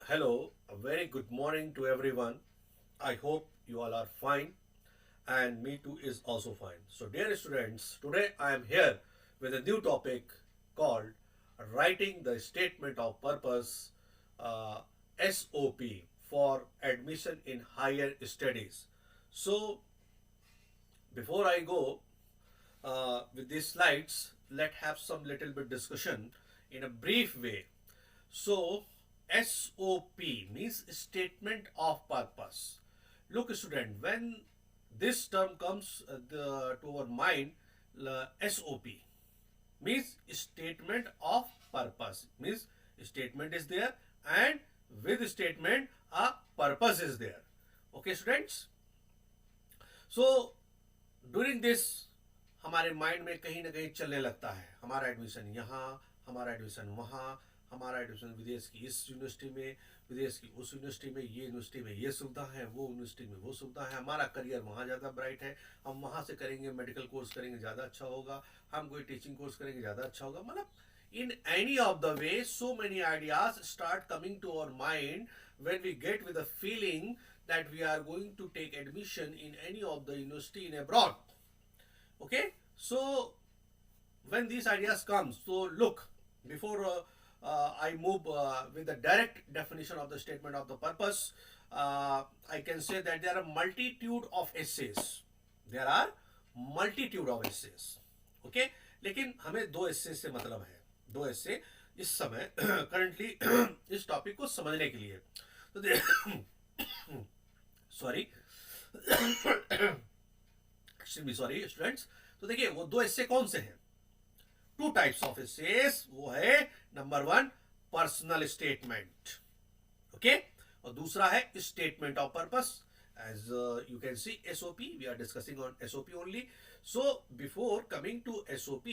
Hello, a very good morning to everyone. I hope you all are fine and me too is also fine. So, dear students, today I am here with a new topic called Writing the Statement of Purpose SOP for Admission in Higher Studies. So, before I go with these slides, let's have some little bit discussion in a brief way. So, SOP means Statement of Purpose. Look, student, when this term comes to our mind, SOP means Statement of Purpose. Means statement is there and with statement a purpose is there. Okay, students? So, during this हमारे mind में कहीं ना कहीं चलने लगता है हमारा admission यहाँ, हमारा एडमिशन वहाँ, हमारा एडमिशन विदेश की इस यूनिवर्सिटी में, विदेश की उस यूनिवर्सिटी में, ये यूनिवर्सिटी में ये सुविधा है, वो यूनिवर्सिटी में वो सुविधा है, हमारा करियर वहाँ ज़्यादा ब्राइट है, हम वहाँ से करेंगे, मेडिकल कोर्स करेंगे ज़्यादा अच्छा होगा, हम कोई टीचिंग कोर्स करेंगे ज़्यादा अच्छा होगा. मतलब in any of the way so many ideas start coming to our mind when we get with a feeling that we are going to take admission in any of the university in abroad. Okay, so when these ideas come, so look, before I move with the direct definition of the statement of the purpose, I can say that there are multitude of essays. There are multitude of essays. Okay, लेकिन हमें दो एस्से से मतलब है, दो एस्से इस समय currently इस टॉपिक को समझने के लिए. तो सॉरी सॉरी स्टूडेंट्स. तो देखिए वो दो एस्से कौन से हैं. Two types of access. वो है number one personal statement. Okay, और दूसरा है statement of purpose. As you can see, SOP, we are discussing on SOP only. So before coming to SOP,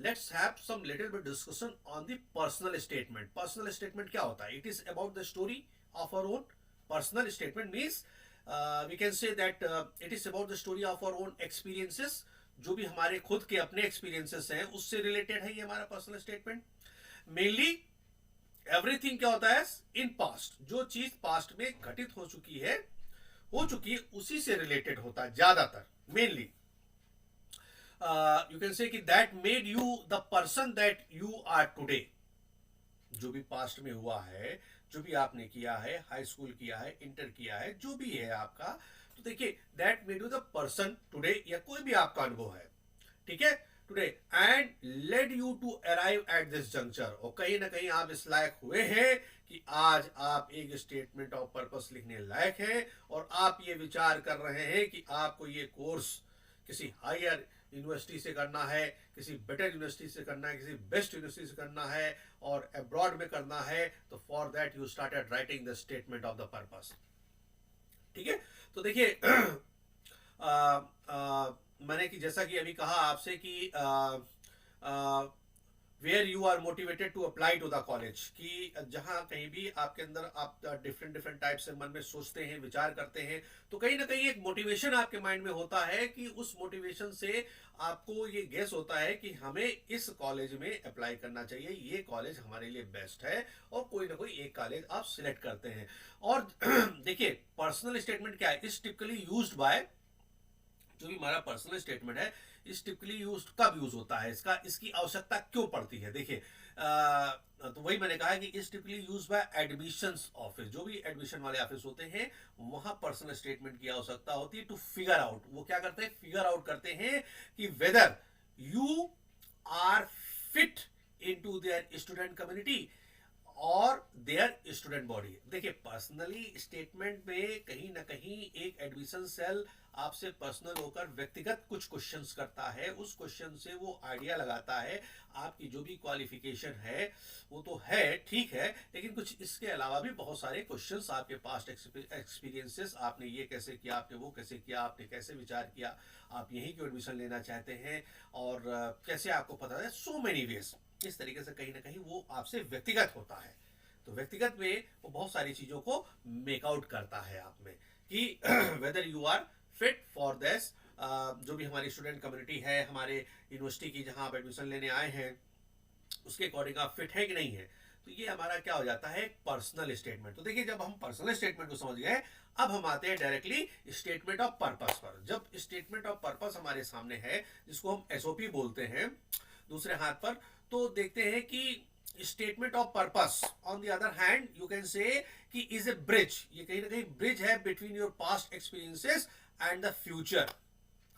let's have some little bit discussion on the personal statement. Personal statement क्या होता है? It is about the story of our own. Personal statement means we can say that it is about the story of our own experiences. जो भी हमारे खुद के अपने experiences हैं उससे related है ये हमारा personal statement. Mainly everything क्या होता है? In past. जो चीज past में घटित हो चुकी है उसी से रिलेटेड होता है ज्यादातर. मेनली यू कैन से कि that made you the person that you are today. जो भी पास्ट में हुआ है, जो भी आपने किया है, हाई स्कूल किया है, इंटर किया है, जो भी है आपका, तो देखिए that made you the person today, या कोई भी आपका अनुभव है, ठीक है, today, and led you to arrive at this juncture. और कहीं ना कहीं आप इस लायक हुए हैं कि आज आप एक स्टेटमेंट ऑफ पर्पस लिखने लायक हैं और आप ये विचार कर रहे हैं कि आपको ये कोर्स किसी हायर यूनिवर्सिटी से करना है, किसी बेटर यूनिवर्सिटी से करना है, किसी बेस्ट यूनिवर्सिटी से करना है और अब्रॉड में करना है. तो for that you started writing the statement of the purpose. ठीक है. तो देखिए मैंने कि जैसा कि अभी कहा आपसे कि where you are motivated to apply to the college, कि जहां कहीं भी आपके अंदर आप डिफरेंट डिफरेंट टाइप से मन में सोचते हैं, विचार करते हैं, तो कहीं ना कहीं एक मोटिवेशन आपके माइंड में होता है कि उस मोटिवेशन से आपको ये गेस होता है कि हमें इस कॉलेज में अप्लाई करना चाहिए, ये कॉलेज हमारे लिए बेस्ट है, और कोई ना कोई एक कॉलेज आप सिलेक्ट करते हैं. और देखिए पर्सनल स्टेटमेंट क्या है, इज टिपिकली यूज्ड बाय, जो भी हमारा पर्सनल स्टेटमेंट है इस टिपिकली यूज कब यूज होता है, इसकी आवश्यकता क्यों पड़ती है. देखिए तो वही मैंने कहा कि इस typically use by admissions office. जो भी एडमिशन वाले ऑफिस होते हैं वहां पर्सनल स्टेटमेंट की आवश्यकता होती है टू फिगर आउट. वो क्या करते हैं, फिगर आउट करते हैं कि whether you are fit into their student community और देयर स्टूडेंट बॉडी. देखिए पर्सनली स्टेटमेंट में कहीं ना कहीं एक एडमिशन सेल आपसे पर्सनल होकर व्यक्तिगत कुछ क्वेश्चंस करता है. उस क्वेश्चन से वो आइडिया लगाता है आपकी जो भी क्वालिफिकेशन है वो तो है, ठीक है, लेकिन कुछ इसके अलावा भी बहुत सारे क्वेश्चंस, आपके पास्ट एक्सपीरियंसेस, आपने ये कैसे किया, आपने वो कैसे किया, आपने कैसे विचार किया, आप यहीं क्यों एडमिशन लेना चाहते हैं, और कैसे आपको पता है, सो मेनी वेज. इस तरीके से कहीं ना कहीं वो आपसे व्यक्तिगत होता है. तो व्यक्तिगत में वो बहुत सारी चीजों को मेकआउट करता है आप में कि whether you are fit for this. जो भी हमारी स्टूडेंट कम्युनिटी है, हमारे यूनिवर्सिटी की जहां आप एडमिशन लेने आए हैं, उसके अकॉर्डिंग आप फिट है कि नहीं है. तो ये हमारा क्या हो जाता है, पर्सनल स्टेटमेंट। तो देखिए जब हम पर्सनल स्टेटमेंट को समझ गए, अब हम आते हैं डायरेक्टली स्टेटमेंट ऑफ पर्पस पर। जब स्टेटमेंट ऑफ पर्पस हमारे सामने है, जिसको हम एसओपी बोलते हैं दूसरे हाथ पर, तो देखते हैं कि statement of purpose on the other hand you can say कि इज ए ब्रिज, ये कहीं ना कहीं ब्रिज है between your past experiences and the future.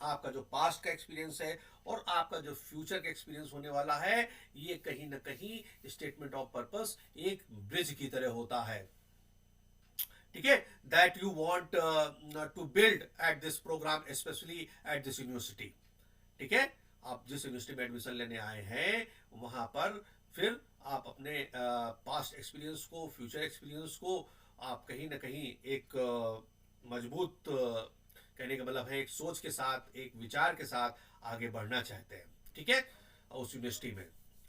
आपका जो पास्ट का एक्सपीरियंस है और आपका जो फ्यूचर का एक्सपीरियंस होने वाला है, ये कहीं ना कहीं स्टेटमेंट ऑफ पर्पस एक ब्रिज की तरह होता है। ठीक है, that you want to build at this programme, specially at this university. ठीक है, आप जिस यूनिवर्सिटी में एडमिशन लेने आए हैं वहां पर फिर आप अपने पास्ट एक्सपीरियंस को, फ्यूचर एक्सपीरियंस को आप कहीं ना कहीं एक मजबूत कहने का मतलब है एक सोच के साथ, एक विचार के साथ आगे बढ़ना चाहते हैं। ठीक है, उस यूनिवर्सिटी में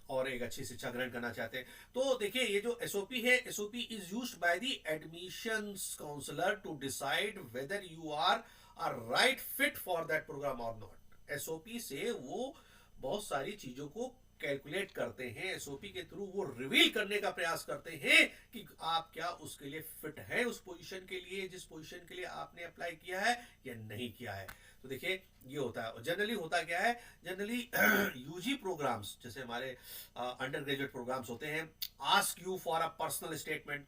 और एक अच्छी शिक्षा ग्रहण करना चाहते हैं। तो देखिए ये जो एसओपी है, SOP is used by the admissions counsellor to decide whether you are a right fit for that programme और नॉट। एसओपी से वो बहुत सारी चीजों को कैलकुलेट करते हैं, एसओपी के थ्रू वो रिवील करने का प्रयास करते हैं कि आप क्या उसके लिए फिट है, उस पोजीशन के लिए जिस पोजीशन के लिए आपने अप्लाई किया है या नहीं किया है। तो देखिए ये होता है। जनरली होता क्या है, जनरली यूजी प्रोग्राम्स जैसे हमारे अंडर ग्रेजुएट प्रोग्राम्स होते हैं, ask you for a personal statement.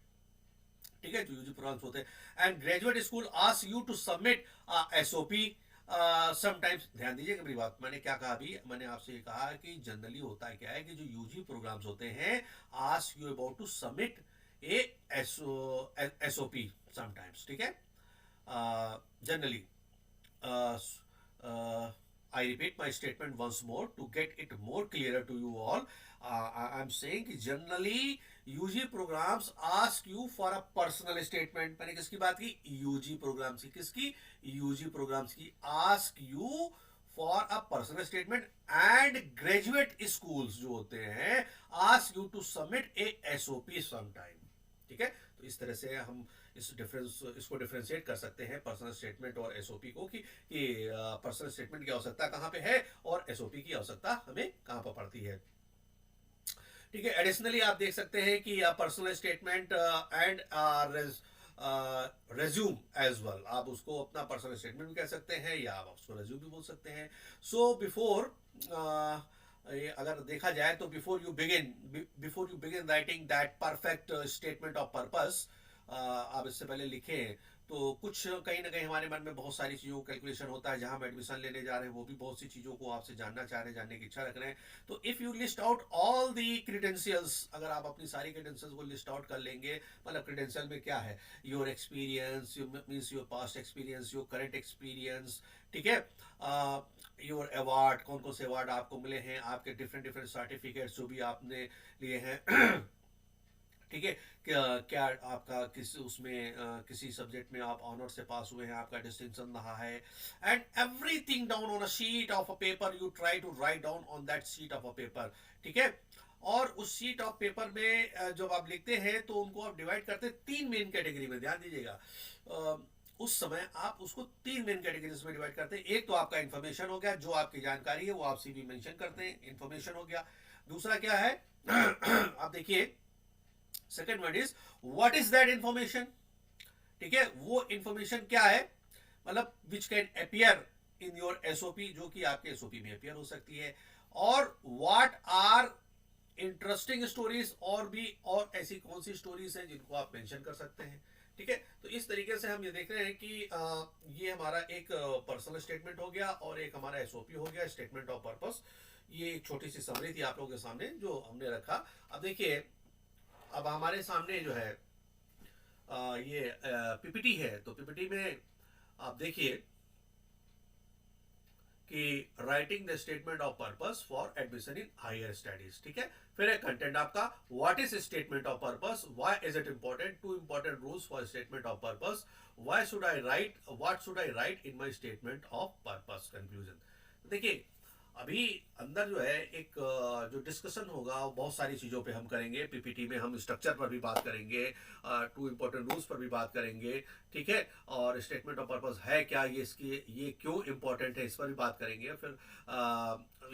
ठीक है, जो यूजी प्रोग्राम्स होते हैं, and graduate school ask you to submit SOP sometimes. ध्यान दीजिएगा मेरी बात, मैंने क्या कहा अभी, मैंने आपसे ये कहा कि जनरली होता है क्या है कि जो यूजी प्रोग्राम्स होते हैं, ask you about to submit a SOP sometimes. ठीक है, generally I repeat my statement once more to get it more clearer to you all. I am saying कि generally UG programs ask you for a personal statement। मैंने किसकी बात की, UG programs की। किसकी, UG programs की। ask you for a personal statement and graduate schools जो होते हैं ask you to submit a SOP sometime। ठीक है, तो इस तरह से हम इसको डिफरेंशिएट कर सकते हैं पर्सनल स्टेटमेंट और एसओपी को कि पर्सनल स्टेटमेंट की आवश्यकता कहाँ पे है और एसओपी की आवश्यकता हमें कहाँ पर पड़ती है। ठीक है, एडिशनली आप देख सकते हैं कि personal statement and resume as well, आप उसको अपना पर्सनल स्टेटमेंट भी कह सकते हैं या आप उसको रेज्यूम भी बोल सकते हैं। सो बिफोर अगर देखा जाए तो before you begin writing that perfect statement of purpose, आप इससे पहले लिखें तो कुछ कहीं ना कहीं हमारे मन में बहुत सारी चीज़ों का कैलकुलेशन होता है। जहां हम एडमिशन लेने जा रहे हैं वो भी बहुत सी चीज़ों को आपसे जानना चाह रहे हैं, जानने की इच्छा रख रहे हैं। तो if you list out all the credentials, अगर आप अपनी सारी क्रीडेंशियल्स को लिस्ट आउट कर लेंगे, मतलब क्रीडेंशियल में क्या है, your experience, means your past experience, your current experience. ठीक है, योर अवार्ड, कौन कौन से अवार्ड आपको मिले हैं, आपके डिफरेंट सर्टिफिकेट्स जो भी आपने लिए हैं। ठीक है, क्या आपका किसी सब्जेक्ट में आप ऑनर से पास हुए हैं, आपका डिस्टिंक्शन रहा है, and everything down on a sheet of a paper, you try to write down on that sheet of a paper. ठीक है, और उस शीट ऑफ पेपर में जब आप लिखते हैं तो उनको आप डिवाइड करते हैं 3 मेन कैटेगरी में। ध्यान दीजिएगा, उस समय आप उसको 3 मेन कैटेगरीज में डिवाइड करते हैं। एक तो आपका इंफॉर्मेशन हो गया, जो आपकी जानकारी है वो आप सीवी मेंशन करते हैं, इंफॉर्मेशन हो गया। दूसरा क्या है आप देखिए, second word is what is that information. ठीक है, वो इंफॉर्मेशन क्या है, मतलब which can appear in your SOP, जो कि आपके एसओपी में अपियर हो सकती है। और व्हाट आर इंटरेस्टिंग स्टोरीज, और ऐसी कौन सी स्टोरीज हैं जिनको आप मेंशन कर सकते हैं। ठीक है, तो इस तरीके से हम ये देख रहे हैं कि ये हमारा एक पर्सनल स्टेटमेंट हो गया और एक हमारा एसओपी हो गया, स्टेटमेंट ऑफ पर्पस। ये एक छोटी सी समरी थी आप लोगों के सामने जो हमने रखा। अब देखिए, अब हमारे सामने जो है ये पीपीटी है, तो पीपीटी में आप देखिए कि writing the statement of purpose for admission in higher studies. ठीक है, फिर एक कंटेंट आपका, what is statement of purpose, why is it important, 2 important rules for statement of purpose, why should I write, what should I write in my statement of purpose, conclusion. देखिए अभी अंदर जो है एक जो डिस्कशन होगा बहुत सारी चीज़ों पे हम करेंगे। पीपीटी में हम स्ट्रक्चर पर भी बात करेंगे, 2 इंपॉर्टेंट रूल्स पर भी बात करेंगे। ठीक है, और स्टेटमेंट ऑफ पर्पस है क्या, ये क्यों इंपॉर्टेंट है, इस पर भी बात करेंगे। फिर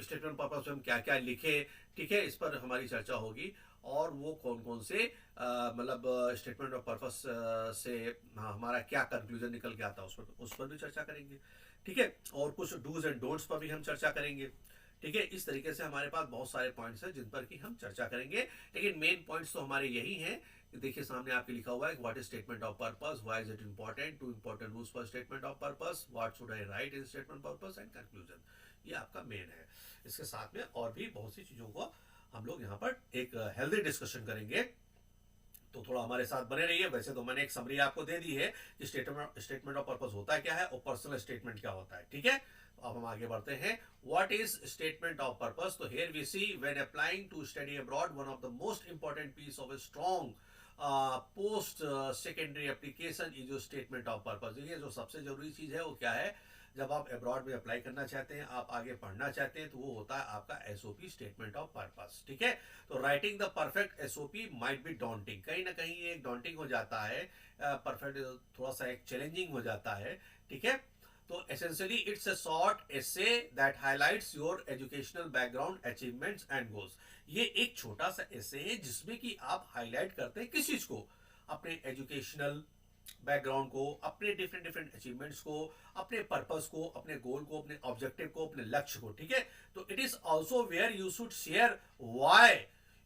स्टेटमेंट ऑफ पर्पस में हम क्या क्या लिखें, ठीक है, इस पर हमारी चर्चा होगी। और वो कौन कौन से मतलब स्टेटमेंट ऑफ पर्पस से हमारा क्या कंक्लूजन निकल के आता है उस पर भी चर्चा करेंगे। ठीक है, और कुछ डूज एंड डोंट्स पर भी हम चर्चा करेंगे। ठीक है, इस तरीके से हमारे पास बहुत सारे पॉइंट्स हैं जिन पर कि हम चर्चा करेंगे, लेकिन मेन पॉइंट्स तो हमारे यही हैं। देखिए सामने आपके लिखा हुआ है what is statement of purpose, why is it important, two important rules for statement of purpose, what should I write in statement purpose and conclusion. ये आपका मेन है। इसके साथ में और भी बहुत सी चीजों को हम लोग यहाँ पर एक हेल्दी डिस्कशन करेंगे, तो थोड़ा हमारे साथ बने रहिए। वैसे तो मैंने एक समरी आपको दे दी है कि स्टेटमेंट ऑफ पर्पस होता क्या है और पर्सनल स्टेटमेंट क्या होता है। ठीक है, तो अब हम आगे बढ़ते हैं। What is statement of purpose? तो here we see when applying to study abroad one of the most important piece of a strong post secondary application is your statement of purpose. देखिए जो सबसे जरूरी चीज है वो क्या है, जब आप अब्रॉड में अप्लाई करना चाहते हैं, आप आगे पढ़ना चाहते हैं, तो वो होता है आपका एसओपी, स्टेटमेंट ऑफ पर्पस। ठीक है, तो writing the perfect SOP might be daunting, कहीं ना कहीं ये एक डॉन्टिंग हो जाता है, परफेक्ट थोड़ा सा एक चैलेंजिंग हो जाता है। ठीक है, तो essentially it's a short essay that highlights your educational background, achievements and goals. ये एक छोटा सा एसे है जिसमें कि आप हाईलाइट करते हैं किस चीज को, अपने एजुकेशनल बैकग्राउंड को, अपने डिफरेंट डिफरेंट अचीवमेंट्स को, अपने पर्पस को, अपने गोल को, अपने ऑब्जेक्टिव को, अपने लक्ष्य को। ठीक है, तो it is also where you should share why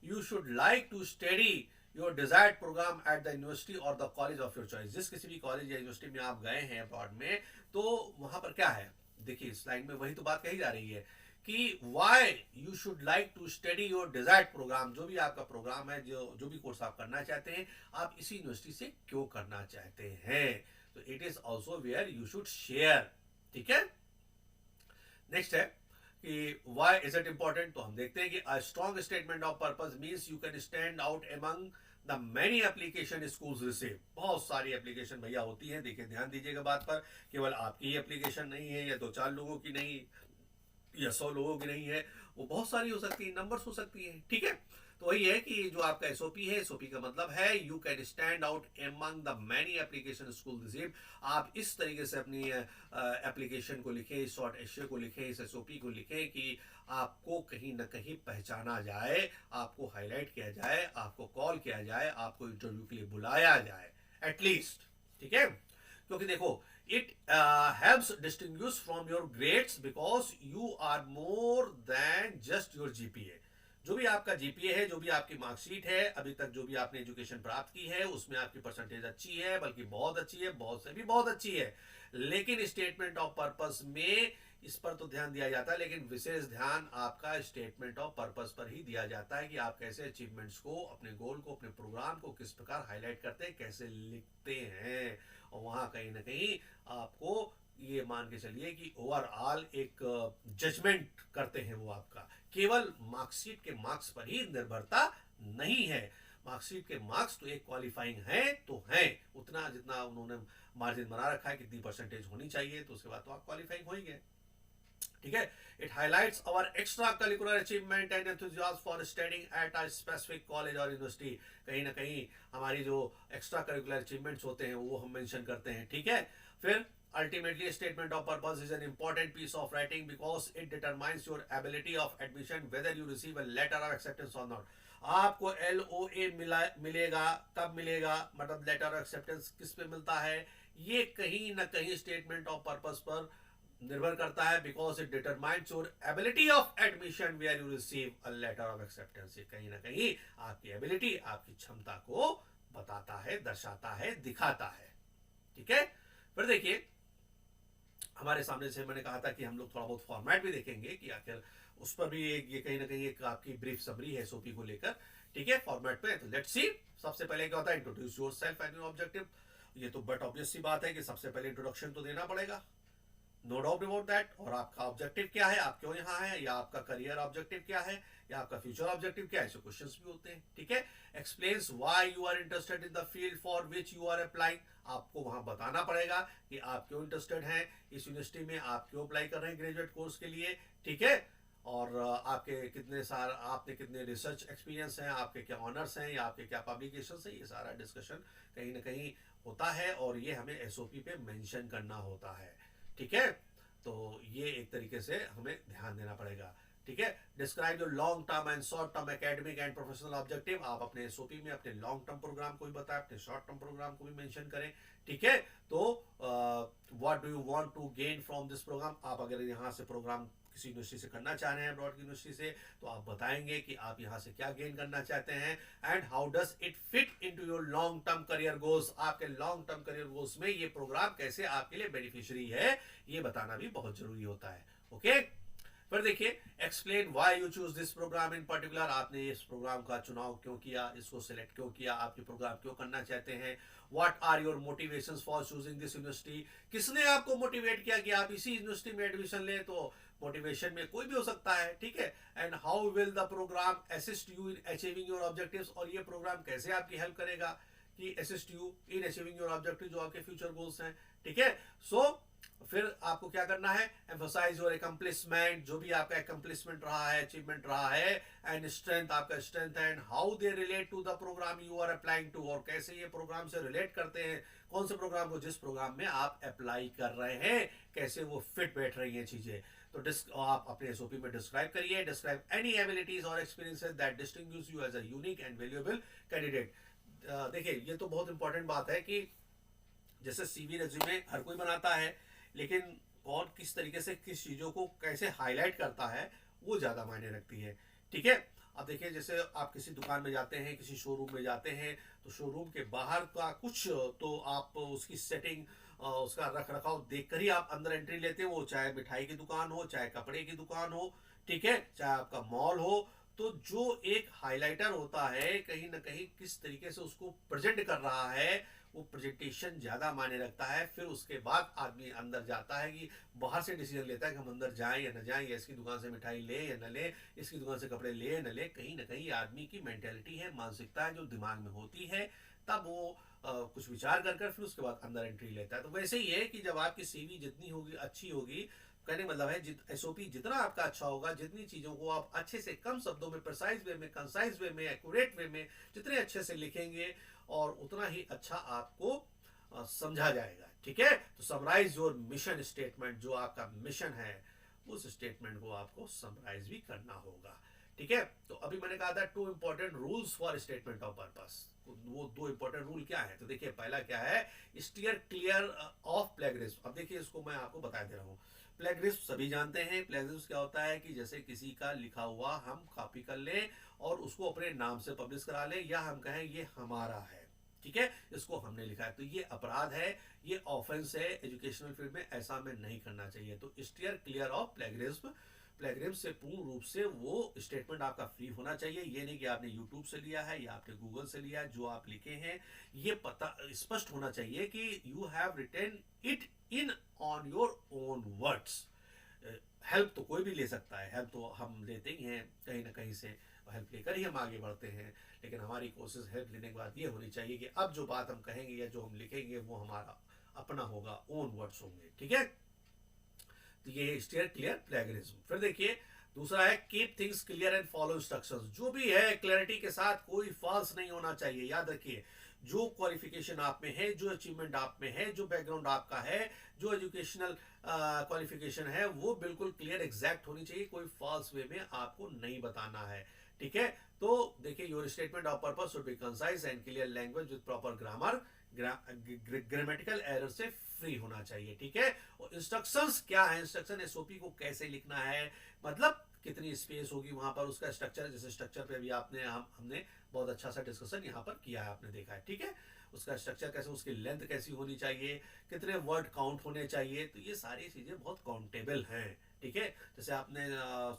you should like to study your desired program at the university और the college of your choice. जिस किसी भी कॉलेज या यूनिवर्सिटी में आप गए हैं अब्रॉड में, तो वहां पर क्या है, देखिए इस लाइन में वही तो बात कही जा रही है कि why you should like to study your desired programme. जो भी आपका प्रोग्राम है, जो भी कोर्स आप करना चाहते हैं, आप इसी यूनिवर्सिटी से क्यों करना चाहते हैं, तो it is also where you should share. ठीक है, नेक्स्ट है कि व्हाई इज इट इंपॉर्टेंट, तो हम देखते हैं कि a strong statement of purpose means you can stand out among the many application schools receive. बहुत सारी एप्लीकेशन भैया होती हैं, देखिए ध्यान दीजिएगा बात पर, केवल आपकी ही एप्लीकेशन नहीं है या दो चार लोगों की नहीं या 100 लोगों की नहीं है, वो बहुत सारी हो सकती है, नंबर्स हो सकती है। ठीक है, तो वही है कि जो आपका एसओपी है, एसओपी का मतलब है you can stand out among the many application school receive. आप इस तरीके से अपनी एप्लीकेशन को लिखें, इस शॉर्ट एशे को लिखें, इस एसओपी को लिखें कि आपको कहीं ना कहीं पहचाना जाए, आपको हाईलाइट किया जाए, आपको कॉल किया जाए, आपको इंटरव्यू के लिए बुलाया जाए एटलीस्ट। ठीक है, क्योंकि देखो it helps distinguish from your grades because you are more than just your GPA। जो भी आपका जीपीए है, जो भी आपकी मार्कशीट है, अभी तक जो भी आपने एजुकेशन प्राप्त की है, उसमें आपकी परसेंटेज अच्छी है, बल्कि बहुत अच्छी है, बहुत से भी बहुत अच्छी है, लेकिन स्टेटमेंट ऑफ पर्पस में इस पर तो ध्यान दिया जाता है, लेकिन विशेष ध्यान आपका स्टेटमेंट ऑफ पर्पस पर ही दिया जाता है कि आप कैसे अचीवमेंट्स को, अपने गोल को, अपने प्रोग्राम को किस प्रकार हाईलाइट करते हैं, कैसे लिखते हैं। और वहां कहीं ना कहीं आपको ये मान के चलिए कि ओवरऑल एक जजमेंट करते हैं वो आपका, केवल मार्कशीट के मार्क्स पर ही निर्भरता नहीं है। मार्कशीट के मार्क्स तो एक क्वालिफाइंग है तो है, उतना जितना उन्होंने मार्जिन बना रखा है, कितनी परसेंटेज होनी चाहिए, तो उसके बाद तो आप क्वालिफाइंग हो ही गए। ठीक है, it highlights hour extra curricular achievement and enthusiasm for studying at a specific college और यूनिवर्सिटी। कहीं ना कहीं हमारी जो एक्स्ट्रा करिकुलर अचीवमेंट्स होते हैं वो हम मेंशन करते हैं। ठीक है, फिर ultimately a statement of purpose is an important piece of writing because it determines your ability of admission whether you receive a letter of acceptance or not। आपको LOA मिलेगा, कब मिलेगा, मतलब लेटर ऑफ एक्सेप्टेंस किस पे मिलता है, ये कहीं ना कहीं स्टेटमेंट ऑफ पर्पस पर निर्भर करता है, because it determines your ability of admission where you receive a letter of acceptance. ये कहीं ना कहीं आपकी एबिलिटी, आपकी क्षमता को बताता है, दर्शाता है, दिखाता है। ठीक है, फिर देखिए हमारे सामने से मैंने कहा था कि हम लोग थोड़ा बहुत फॉर्मेट भी देखेंगे कि आखिर उस पर भी ये कहीं ना कहीं एक आपकी ब्रीफ समरी है एसओपी को लेकर। ठीक है, फॉर्मेट पे तो लेट्स सी। सबसे पहले क्या होता है, introduce yourself and your objective. ये तो बट ऑब्वियस सी बात है कि सबसे पहले इंट्रोडक्शन तो देना पड़ेगा, नो डाउट अबाउट दैट। और आपका ऑब्जेक्टिव क्या है, आप क्यों यहाँ है, या आपका करियर ऑब्जेक्टिव क्या है, या आपका फ्यूचर ऑब्जेक्टिव क्या है, ऐसे क्वेश्चंस भी होते हैं। ठीक है, explains why you are interested in the field for which you are applying. आपको वहां बताना पड़ेगा कि आप क्यों इंटरेस्टेड हैं इस यूनिवर्सिटी में, आप क्यों अप्लाई कर रहे हैं ग्रेजुएट कोर्स के लिए। ठीक है, और आपके कितने साल, आपने कितने रिसर्च एक्सपीरियंस हैं, आपके क्या ऑनर्स हैं, या आपके क्या पब्लिकेशंस हैं, ये सारा डिस्कशन कहीं ना कहीं होता है और ये हमें एसओपी पे मेंशन करना होता है। ठीक है, तो ये एक तरीके से हमें ध्यान देना पड़ेगा। ठीक है। Describe your long term and short term academic and professional objective, आप अपने एसओपी में अपने लॉन्ग टर्म प्रोग्राम को भी बताएं, अपने शॉर्ट टर्म प्रोग्राम को भी मेंशन करें, ठीक है। तो what do you want to gain from this programme, आप अगर यहाँ से प्रोग्राम किसी यूनिवर्सिटी से करना चाह रहे हैं, अब्रॉड की यूनिवर्सिटी से, तो आप बताएंगे कि आप यहाँ से क्या गेन करना चाहते हैं, and how does it fit into your long term career goals, आपके लॉन्ग टर्म करियर गोल्स में ये प्रोग्राम कैसे आपके लिए बेनिफिशियरी है, ये बताना भी बहुत जरूरी होता है। ओके, फिर देखिए, explain why you choose this programme in particular, आपने इस प्रोग्राम का चुनाव क्यों किया, इसको सिलेक्ट क्यों किया, आप ये प्रोग्राम क्यों करना चाहते हैं, what are your motivations for choosing this university, किसने आपको मोटिवेट किया कि आप इसी यूनिवर्सिटी में एडमिशन लें, तो मोटिवेशन में कोई भी हो सकता है, ठीक है। And how will the programme assist you in achieving your objectives, और ये प्रोग्राम कैसे आपकी हेल्प करेगा कि assist you in achieving your objective, जो आपके फ्यूचर गोल्स हैं, ठीक है। सो फिर आपको क्या करना है, एम्फोसाइज योर अकम्प्लिशमेंट, जो भी आपका अकम्प्लिशमेंट रहा है, अचीवमेंट रहा है, एंड स्ट्रेंथ, आपका स्ट्रेंथ है, and how they relate to the programme you are applying to, और कैसे ये प्रोग्राम से रिलेट करते हैं, कौन से प्रोग्राम को, जिस प्रोग्राम में आप अप्लाई कर रहे हैं, कैसे वो फिट बैठ रही हैं चीजें। तो आप अपने एसओपी में डिस्क्राइब करिए, डिस्क्राइब एनी एबिलिटीज और experiences that distinguish you as a unique and valuable candidate. देखिए, ये तो बहुत इंपॉर्टेंट बात है कि जैसे सीवी रेज्यूमे हर कोई बनाता है, लेकिन कौन किस तरीके से किस चीज़ों को कैसे हाईलाइट करता है, वो ज़्यादा मायने रखती है, ठीक है। अब देखिए, जैसे आप किसी दुकान में जाते हैं, किसी शोरूम में जाते हैं, तो शोरूम के बाहर का कुछ, तो आप उसकी सेटिंग, उसका रख रखाव देखकर ही आप अंदर एंट्री लेते हो, चाहे मिठाई की दुकान हो, चाहे कपड़े की दुकान हो, ठीक है, चाहे आपका मॉल हो। तो जो एक हाइलाइटर होता है, कहीं ना कहीं किस तरीके से उसको प्रेजेंट कर रहा है, वो प्रेजेंटेशन ज़्यादा मायने रखता है। फिर उसके बाद आदमी अंदर जाता है कि बाहर से डिसीजन लेता है कि हम अंदर जाएं या न जाएं, या इसकी दुकान से मिठाई ले या न ले, इसकी दुकान से कपड़े ले या न ले। कहीं ना कहीं आदमी की मेंटेलिटी है, मानसिकता है, जो दिमाग में होती है, तब वो कुछ विचार कर फिर उसके बाद अंदर एंट्री लेता है। तो वैसे ही है कि जब आपकी सीवी जितनी होगी, अच्छी होगी, कहने मतलब है एसओपी जितना आपका अच्छा होगा, जितनी चीज़ों को आप अच्छे से, कम शब्दों में, प्रिसाइज वे में, कंसाइज वे में, एक्यूरेट वे में जितने अच्छे से लिखेंगे, और उतना ही अच्छा आपको समझा जाएगा, ठीक है। तो समराइज योर मिशन स्टेटमेंट, जो आपका मिशन है, उस स्टेटमेंट को आपको समराइज भी करना होगा, ठीक है। तो अभी मैंने कहा था 2 important rules for statement of purpose. वो 2 इंपॉर्टेंट रूल क्या है, तो देखिए, पहला क्या है, स्टीयर क्लियर ऑफ प्लेगरिज्म। अब देखिए, इसको मैं आपको बता दे रहा हूँ। प्लेगरिज्म सभी जानते हैं। प्लेगरिज्म क्या होता है कि जैसे किसी का लिखा हुआ हम कॉपी कर लें और उसको अपने नाम से पब्लिश करा लें, या हम कहें ये हमारा है, ठीक है, इसको हमने लिखा है, तो ये अपराध है, ये ऑफेंस है। एजुकेशनल फील्ड में ऐसा हमें नहीं करना चाहिए। तो steer clear of plagiarism, plagiarism से पूर्ण रूप से वो स्टेटमेंट आपका फ्री होना चाहिए। ये नहीं कि आपने यूट्यूब से लिया है या आपने गूगल से लिया है, जो आप लिखे हैं ये पता स्पष्ट होना चाहिए कि you have written it in on your own words. Help तो कोई भी ले सकता है, हेल्प तो हम लेते ही हैं कहीं ना कहीं से, हेल्प लेकर ही हम आगे बढ़ते हैं, लेकिन हमारी कोशिश हेल्प लेने के बाद ये होनी चाहिए कि अब जो बात हम कहेंगे या जो हम लिखेंगे वो हमारा अपना होगा, ओन वर्ड्स होंगे, ठीक है। तो ये स्टीयर क्लियर प्लेगरिज्म। फिर देखिए, दूसरा है keep things clear and follow instructions. जो भी है क्लैरिटी के साथ, कोई फॉल्स नहीं होना चाहिए। याद रखिए, जो क्वालिफिकेशन आप में है, जो अचीवमेंट आप में है, जो बैकग्राउंड आपका है, जो एजुकेशनल क्वालिफिकेशन है, वो बिल्कुल क्लियर एग्जैक्ट होनी चाहिए। कोई फॉल्स वे में आपको नहीं बताना है, ठीक है। तो देखिए, your statement of purpose should be concise and clear language with proper grammar, grammatical error से फ्री होना चाहिए, ठीक है। और इंस्ट्रक्शंस क्या है, इंस्ट्रक्शन एसओपी को कैसे लिखना है, मतलब कितनी स्पेस होगी वहां पर, उसका स्ट्रक्चर, जैसे स्ट्रक्चर पे अभी आपने हमने बहुत अच्छा सा डिस्कशन यहाँ पर किया है, आपने देखा है, ठीक है। उसका स्ट्रक्चर कैसे, उसकी लेंथ कैसी होनी चाहिए, कितने वर्ड काउंट होने चाहिए, तो ये सारी चीज़ें बहुत काउंटेबल हैं, ठीक है। जैसे आपने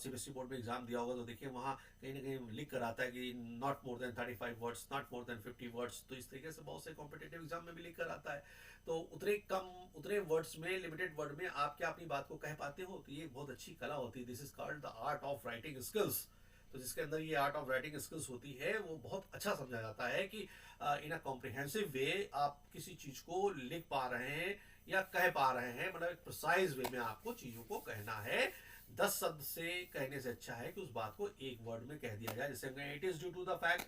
सीबीएसई बोर्ड में एग्जाम दिया होगा, तो देखिए वहाँ कहीं ना कहीं लिख कर आता है कि not more than 35 words, not more than 50 words. तो इस तरीके से बहुत से कॉम्पिटेटिव एग्जाम में भी लिख कर आता है। तो उतने वर्ड्स में, लिमिटेड वर्ड में आप क्या अपनी बात को कह पाते हो, तो ये बहुत अच्छी कला होती है। This is called the art of writing skills. तो जिसके अंदर ये आर्ट ऑफ राइटिंग स्किल्स होती है, वो बहुत अच्छा समझा जाता है कि इन अ कॉम्प्रिहेंसिव वे आप किसी चीज को लिख पा रहे हैं या कह पा रहे हैं, मतलब एक प्रिसाइज वे में आपको चीजों को कहना है। 10 शब्द से कहने से अच्छा है कि उस बात को एक वर्ड में कह दिया जाए। जैसे it is due to the fact,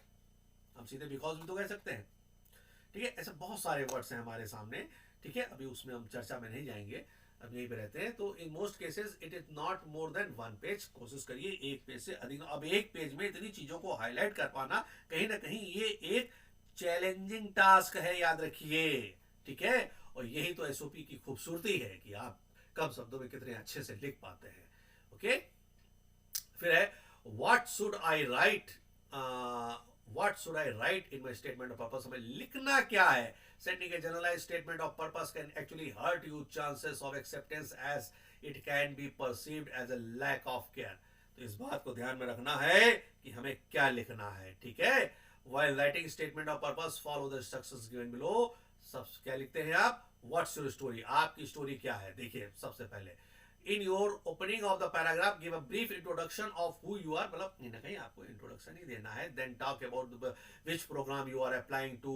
हम सीधे बिकॉज भी तो कह सकते हैं, ठीक है। ऐसे बहुत सारे वर्ड्स हैं हमारे सामने, ठीक है। अभी उसमें हम चर्चा में नहीं जाएंगे, अब यहीं पे रहते हैं, तो in most cases it is not more than 1 page. कोशिश करिए 1 पेज से अधिक। अब 1 पेज में इतनी चीजों को हाईलाइट कर पाना कहीं ना कहीं ये एक चैलेंजिंग टास्क है, याद रखिए, ठीक है। और यही तो एसओपी की खूबसूरती है कि आप कम शब्दों में कितने अच्छे से लिख पाते हैं। ओके, फिर है what should I write, what should I write in my statement of purpose. हमें लिखना क्या है। Sending a generalize statement of purpose can actually hurt you chances of acceptance as it can be perceived as a lack of care. तो इस बात को ध्यान में रखना है कि हमें क्या लिखना है, ठीक है। While writing statement of purpose, follow the instructions given below. सब क्या लिखते हैं आप, What's your story? आपकी स्टोरी क्या है। देखिए सबसे पहले in your opening of the paragraph give a brief introduction of who you are, मतलब कहीं ना कहीं आपको इंट्रोडक्शन ही देना है। Then talk about which program you are applying to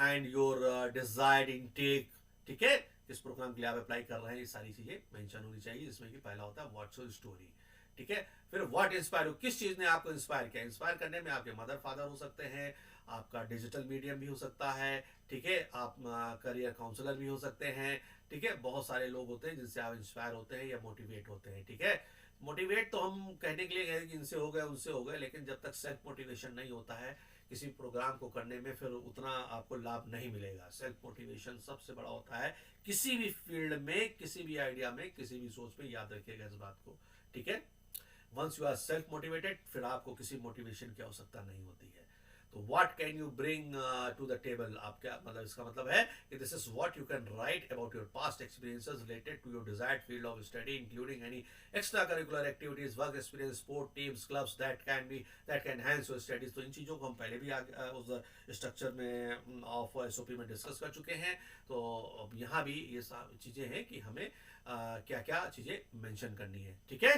and your desired intake, ठीक है, किस प्रोग्राम के लिए आप अप्लाई कर रहे हैं, ये सारी चीजें मेंशन होनी चाहिए, जिसमें कि पहला होता है व्हाट्स योर स्टोरी, ठीक है। फिर व्हाट इंस्पायर, किस चीज ने आपको इंस्पायर किया। इंस्पायर करने में आपके मदर फादर हो सकते हैं, आपका डिजिटल मीडियम भी हो सकता है, ठीक है, आप करियर काउंसलर भी हो सकते हैं, ठीक है। बहुत सारे लोग होते हैं जिनसे आप इंस्पायर होते हैं या मोटिवेट होते हैं, ठीक है। मोटिवेट तो हम कहने के लिए कहें कि इनसे हो गए उनसे हो गए, लेकिन जब तक सेल्फ मोटिवेशन नहीं होता है किसी प्रोग्राम को करने में, फिर उतना आपको लाभ नहीं मिलेगा। सेल्फ मोटिवेशन सबसे बड़ा होता है किसी भी फील्ड में, किसी भी आइडिया में, किसी भी सोच में, याद रखिएगा इस बात को, ठीक है। Once you are self motivated, फिर आपको किसी मोटिवेशन की आवश्यकता नहीं होती है। तो what can you bring to the table, आप क्या मतलब, इसका मतलब है कि this is what you can write about your past experiences related to your desired field of study, including any extra curricular activities, work experience, sport teams, clubs that can enhance your studies. तो इन चीजों को हम पहले भी उस structure में of SOP में डिस्कस कर चुके हैं। तो अब यहाँ भी ये सब चीजें हैं कि हमें क्या क्या चीजें मेंशन करनी है, ठीक है।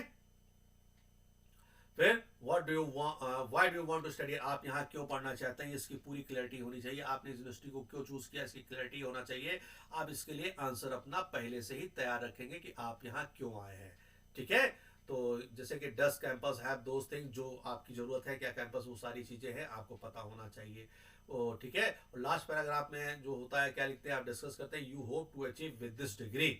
फिर what do you why do you want to study, आप यहाँ क्यों पढ़ना चाहते हैं, इसकी पूरी क्लैरिटी होनी चाहिए। आपने इस यूनिवर्सिटी को क्यों चूज किया, इसकी क्लैरिटी होना चाहिए। आप इसके लिए आंसर अपना पहले से ही तैयार रखेंगे कि आप यहाँ क्यों आए हैं, ठीक है। तो जैसे कि डस कैंपस हैव दोज थिंग, जो आपकी जरूरत है क्या कैंपस, वो सारी चीजें हैं, आपको पता होना चाहिए, ठीक है। और लास्ट पैराग्राफ में जो होता है क्या लिखते हैं, आप डिस्कस करते हैं, you hope to achieve with this degree.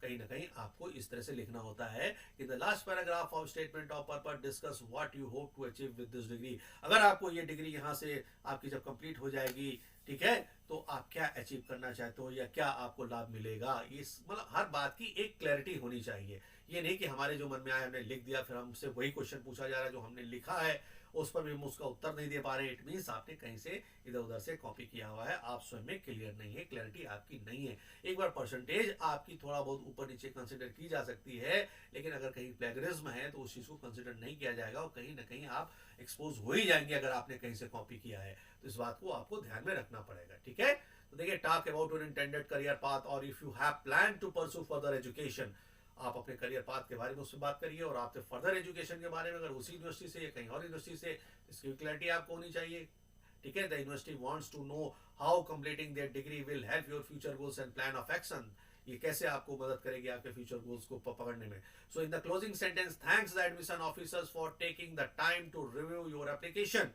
कहीं ना कहीं आपको इस तरह से लिखना होता है कि the last paragraph of statement of purpose discuss what you hope to achieve with this degree. अगर आपको ये डिग्री यहाँ से आपकी जब कंप्लीट हो जाएगी, ठीक है, तो आप क्या अचीव करना चाहते हो या क्या आपको लाभ मिलेगा। इस मतलब हर बात की एक क्लैरिटी होनी चाहिए। ये नहीं कि हमारे जो मन में आया हमने लिख दिया, फिर हमसे वही क्वेश्चन पूछा जा रहा है जो हमने लिखा है, उस पर भी हम उसका उत्तर नहीं दे पा रहे। इट मीन्स आपने कहीं से इधर उधर से कॉपी किया हुआ है, आप स्वयं में क्लियर नहीं है, क्लैरिटी आपकी नहीं है। एक बार परसेंटेज आपकी थोड़ा बहुत ऊपर नीचे कंसिडर की जा सकती है, लेकिन अगर कहीं प्लेगरिज्म है तो उस चीज को कंसिडर नहीं किया जाएगा और कहीं ना कहीं आप एक्सपोज हो ही जाएंगे अगर आपने कहीं से कॉपी किया है। तो इस बात को आपको ध्यान में रखना पड़ेगा, ठीक है। तो देखिए, talk about your intended career path और if you have plan to pursue further education, आप अपने करियर पाथ के बारे में उससे बात करिए। और आपसे फर्दर एजुकेशन के बारे में, अगर उसी यूनिवर्सिटी से या कहीं और यूनिवर्सिटी से, इसकी क्लैरिटी आपको होनी चाहिए, ठीक है। The university wants to know how completing their degree will help your future goals and plan of action, ये कैसे आपको मदद करेगी आपके फ्यूचर गोल्स को पकड़ने में। So in the closing sentence, thanks the admission officers for taking the time to review your application.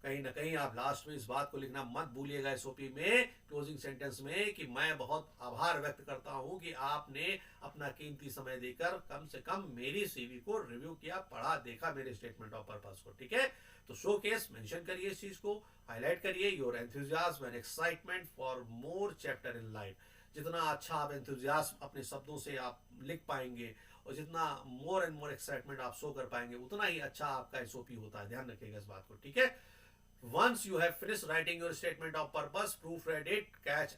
कहीं ना कहीं आप लास्ट में इस बात को लिखना मत भूलिएगा एसओपी में, क्लोजिंग सेंटेंस में, कि मैं बहुत आभार व्यक्त करता हूं कि आपने अपना कीमती समय देकर कम से कम मेरी सीवी को रिव्यू किया, पढ़ा, देखा, मेरे स्टेटमेंट ऑफ पर्पस को, ठीक है। तो शो केस मेंशन करिए, इस चीज को हाईलाइट करिए, your enthusiasm and excitement for more chapter in life. जितना अच्छा आप एंथुसियाज्म अपने शब्दों से आप लिख पाएंगे और जितना मोर एंड मोर एक्साइटमेंट आप शो कर पाएंगे, उतना ही अच्छा आपका एसओपी होता है। ध्यान रखिएगा इस बात को, ठीक है। Once you have finished writing your statement of purpose, proofread it, catch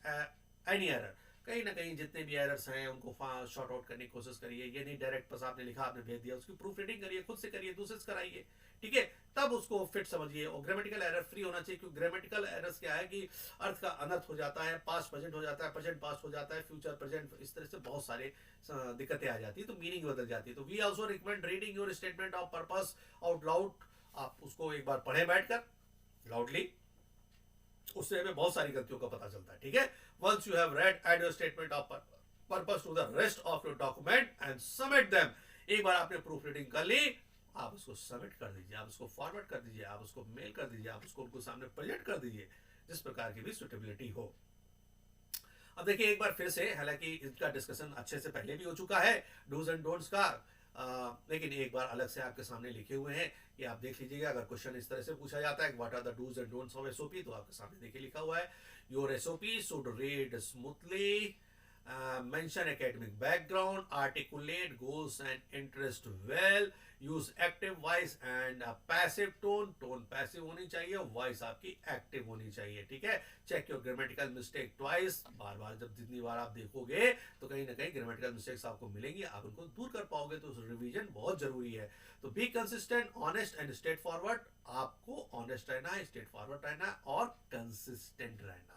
any error. कहीं ना कहीं जितने भी एरर्स हैं उनको शॉर्ट आउट करने की कोशिश करिए। ये नहीं डायरेक्ट बस आपने लिखा आपने भेज दिया, उसकी प्रूफ रीडिंग करिए, खुद से करिए, दूसरे से कराइए, ठीक है, तब उसको फिट समझिए। और ग्रामेटिकल एरर फ्री होना चाहिए, क्योंकि ग्रामेटिकल एरर्स क्या है कि अर्थ का अनर्थ हो जाता है, पास्ट प्रेजेंट हो जाता है, प्रेजेंट पास्ट हो जाता है, फ्यूचर प्रेजेंट, इस तरह से बहुत सारे दिक्कतें आ जाती है, तो मीनिंग बदल जाती है। तो we also recommend reading your statement of purpose out loud. आप उसको एक बार पढ़े बैठकर लाउडली, उससे हमें बहुत सारी गलतियों का पता चलता है, ठीक है। Once you have read, add your statement of purpose to the rest of your document and submit them. एक बार आपने प्रूफ रीडिंग कर ली, आप उसको सबमिट कर दीजिए, आप उसको फॉरवर्ड कर दीजिए, आप उसको मेल कर दीजिए, आप उसको उनको सामने प्रेजेंट कर दीजिए, जिस प्रकार की भी सुटेबिलिटी हो। अब देखिए एक बार फिर से, हालांकि इसका डिस्कशन अच्छे से पहले भी हो चुका है डूज एंड डोंट्स का, लेकिन एक बार अलग से आपके सामने लिखे हुए हैं, ये आप देख लीजिएगा। अगर क्वेश्चन इस तरह से पूछा जाता है what are the dos and don'ts of SOP, तो आपके सामने देखिए लिखा हुआ है your SOP should read smoothly, mention academic background, articulate goals and interest well, use active voice and passive tone, tone passive होनी चाहिए, voice आपकी active होनी चाहिए, ठीक है। check your grammatical mistake twice, बार बार जब जितनी बार आप देखोगे तो कहीं ना कहीं grammatical mistakes आपको मिलेंगी, आप उनको दूर कर पाओगे, तो रिवीजन बहुत जरूरी है। तो be consistent, honest and straight forward, आपको ऑनेस्ट रहना है, स्ट्रेट फॉरवर्ड रहना है और कंसिस्टेंट रहना है।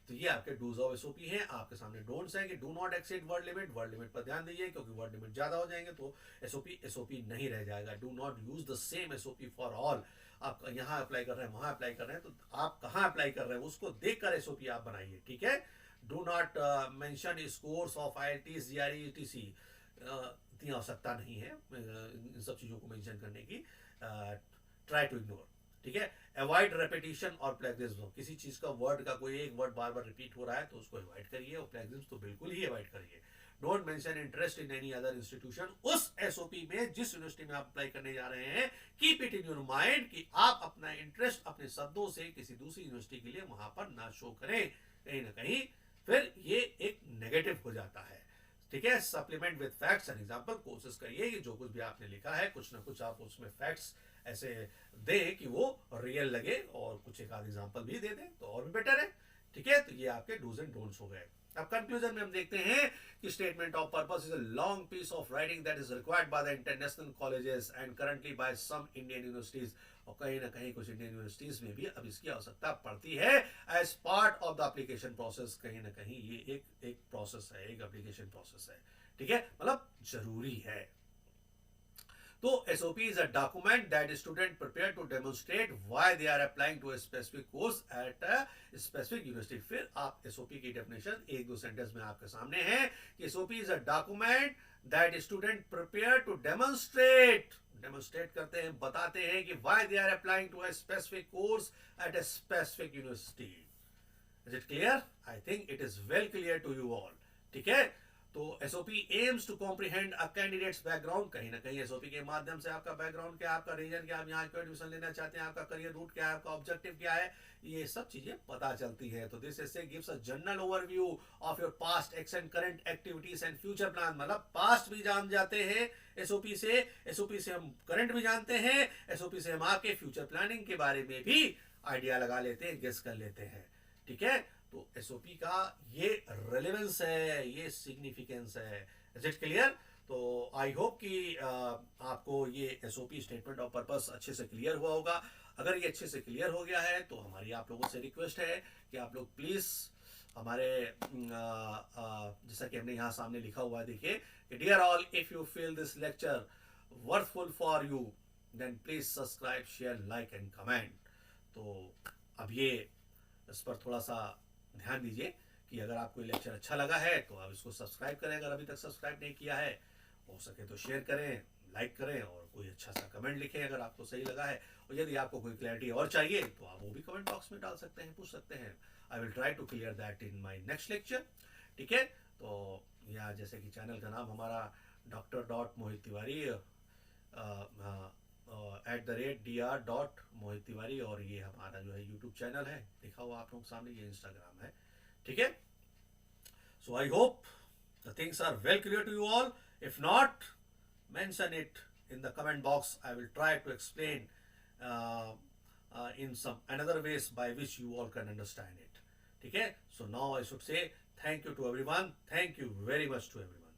तो ये आपके डूज ऑफ एसओपी हैं। आपके सामने डोंट्स हैं कि do not exceed word limit, word limit पर ध्यान दीजिए, क्योंकि वर्ड लिमिट ज्यादा हो जाएंगे तो एसओपी एसओपी नहीं रह जाएगा। Do not use the same SOP for all, आप यहाँ अप्लाई कर रहे हैं वहां अप्लाई कर रहे हैं, तो आप कहाँ अप्लाई कर रहे हैं उसको देखकर एसओपी आप बनाइए, ठीक है। Do not mention scores of IITs GRE ETC, इतनी आवश्यकता नहीं है इन सब चीजों को मेंशन करने की, ट्राई टू इग्नोर, ठीक है। अवॉइड रेपिटेशन और प्लेगरिज्म, किसी चीज का वर्ड का कोई एक वर्ड बार बार रिपीट हो रहा है तो उसको अवॉइड करिए, और प्लेगरिज्म तो बिल्कुल ही अवॉइड करिए। Don't mention interest in any other institution, उस एसओपी में जिस यूनिवर्सिटी में आप अप्लाई करने जा रहे हैं, keep it in your mind कि आप अपना इंटरेस्ट अपने शब्दों से किसी दूसरी यूनिवर्सिटी के लिए वहां पर ना शो करें, कहीं ना कहीं फिर ये एक नेगेटिव हो जाता है, ठीक है। Supplement with facts and example, कोशिश करिए कि जो कुछ भी आपने लिखा है कुछ ना कुछ आप उसमें फैक्ट्स ऐसे दे कि वो रियल लगे, और कुछ एक आध एग्जांपल भी दे दें तो और भी बेटर है, ठीक है। तो ये आपके डूज एंड डोंट्स हो गए। अब कंक्लूजन में हम देखते हैं कि statement of purpose is a long piece of writing that is required by the international colleges and currently by some Indian universities, और कहीं ना कहीं कुछ इंडियन यूनिवर्सिटीज में भी अब इसकी आवश्यकता पड़ती है as part of the application process. कहीं ना कहीं ये एक प्रोसेस है, एक एप्लीकेशन प्रोसेस है, ठीक है, मतलब जरूरी है। तो SOP is a document that student prepare to demonstrate why they are applying to a specific course at a specific university। फिर आप SOP की डेफिनेशन एक दो सेंटेंस में आपके सामने है कि SOP is a document that student prepare to demonstrate करते हैं, बताते हैं कि why they are applying to a specific course at a specific university। Is it clear? I think it is well clear to you all, ठीक है। तो SOP aims to comprehend a candidate's background, कहीं ना कहीं SOP के माध्यम से आपका बैकग्राउंड क्या है, आपका रीजन क्या है, आप यहाँ क्यों एडमिशन लेना चाहते हैं, आपका करियर रूट क्या है, आपका ऑब्जेक्टिव क्या है, ये सब चीजें पता चलती है। तो this essay gives a general overview of your past action current activities and future plan, मतलब पास्ट भी जान जाते हैं SOP से हम करंट भी जानते हैं, SOP से हम आपके फ्यूचर प्लानिंग के बारे में भी आइडिया लगा लेते हैं, गेस कर लेते हैं, ठीक है। तो SOP का ये रेलेवेंस है, ये सिग्निफिकेंस है। Is it clear? तो आई होप कि आपको ये SOP स्टेटमेंट ऑफ पर्पस अच्छे से क्लियर हुआ होगा। अगर ये अच्छे से क्लियर हो गया है तो हमारी आप लोगों से रिक्वेस्ट है कि आप लोग प्लीज हमारे जैसा कि हमने यहाँ सामने लिखा हुआ है, देखिए, dear all, if you feel this lecture worthful for you then please subscribe, share, like and comment. तो अब ये इस पर थोड़ा सा ध्यान दीजिए कि अगर आपको लेक्चर अच्छा लगा है तो आप इसको सब्सक्राइब करें, अगर अभी तक सब्सक्राइब नहीं किया है, हो सके तो शेयर करें, लाइक करें, और कोई अच्छा सा कमेंट लिखें अगर आपको सही लगा है। और यदि आपको कोई क्लैरिटी और चाहिए तो आप वो भी कमेंट बॉक्स में डाल सकते हैं, पूछ सकते हैं। I will try to clear that in my next lecture, ठीक है। तो यहाँ जैसे कि चैनल का नाम हमारा Dr. तिवारी @dr.mohit तिवारी, और ये हमारा जो है यूट्यूब चैनल है, लिखा हुआ आप लोग सामने, ये इंस्टाग्राम है, ठीक है। So I hope the things are well clear to you all. If not, mention it in the comment box, I will try to explain in some another ways by which you all can understand it, ठीक है। So now I should say thank you to everyone, thank you very much to everyone।